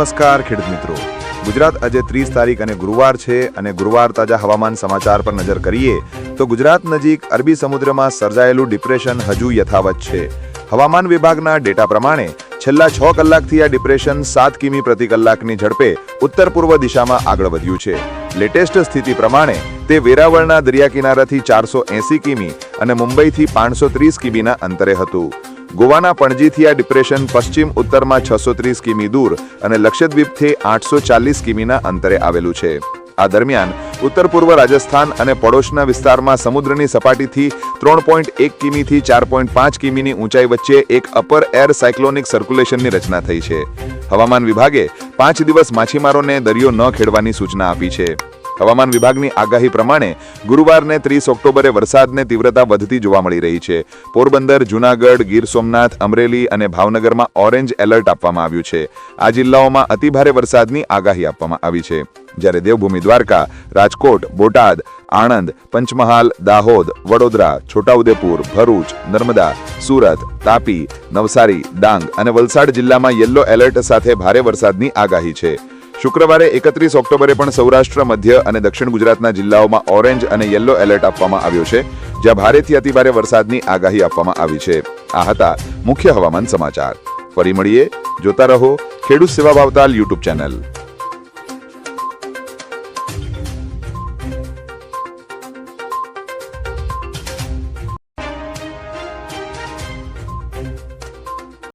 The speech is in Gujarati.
નમસ્કાર ખેડૂત મિત્રો, ગુજરાત આજે 30 તારીખ અને ગુરુવાર છે અને ગુરુવાર તાજા હવામાન સમાચાર પર નજર કરીએ તો ગુજરાત નજીક અરબી સમુદ્રમાં સર્જાયેલું ડિપ્રેશન હજુ યથાવત છે। હવામાન વિભાગના ડેટા પ્રમાણે છેલ્લા 6 કલાકથી આ ડિપ્રેશન 7 કિમી પ્રતિ કલાકની ઝડપે ઉત્તર પૂર્વ દિશામાં આગળ વધ્યું છે। લેટેસ્ટ સ્થિતિ પ્રમાણે તે વેરાવળના દરિયા કિનારાથી 480 કિમી અને મુંબઈથી 530 કિમીના અંતરે હતું। ગોવાના પણજીથી આ ડિપ્રેશન પશ્ચિમ ઉત્તરમાં 630 કિમી દૂર અને લક્ષદ્વીપથી 840 કિમીના અંતરે આવેલું છે। આ દરમિયાન ઉત્તર પૂર્વ રાજસ્થાન અને પડોશના વિસ્તારમાં સમુદ્રની સપાટીથી 3.1 કિમીથી 4.5 કિમીની ઊંચાઈ વચ્ચે એક અપર એર સાયક્લોનિક સર્ક્યુલેશનની રચના થઈ છે। હવામાન વિભાગે 5 દિવસ માછીમારોને દરિયો ન ખેડવાની સૂચના આપી છે। હવામાન વિભાગની આગાહી પ્રમાણે ગુરુવારને 30 ઓક્ટોબરે વરસાદની તીવ્રતા વધતી જોવા મળી રહી છે। પોરબંદર, જૂનાગઢ, ગીર સોમનાથ, અમરેલી અને ભાવનગરમાં ઓરેન્જ એલર્ટ આપવામાં આવ્યું છે। આ જિલ્લાઓમાં અતિભારે વરસાદની આગાહી આપવામાં આવી છે, જ્યારે દેવભૂમિ દ્વારકા, રાજકોટ, બોટાદ, આણંદ, પંચમહાલ, દાહોદ, વડોદરા, છોટાઉદેપુર, ભરૂચ, નર્મદા, સુરત, તાપી, નવસારી, ડાંગ અને વલસાડ જિલ્લામાં યલો એલર્ટ સાથે ભારે વરસાદની આગાહી છે। શુક્રવારે 31 ઓક્ટોબરે પણ સૌરાષ્ટ્ર, મધ્ય અને દક્ષિણ ગુજરાતના જિલ્લાઓમાં ઓરેન્જ અને યલો એલર્ટ આપવામાં આવ્યો છે, જ્યાં ભારેથી અતિભારે વરસાદની આગાહી આપવામાં આવી છે। આ હતા મુખ્ય હવામાન સમાચાર। ફરી મળીએ, જોતા રહો ખેડૂત સેવા ભાવતાલ યુટ્યુબ ચેનલ।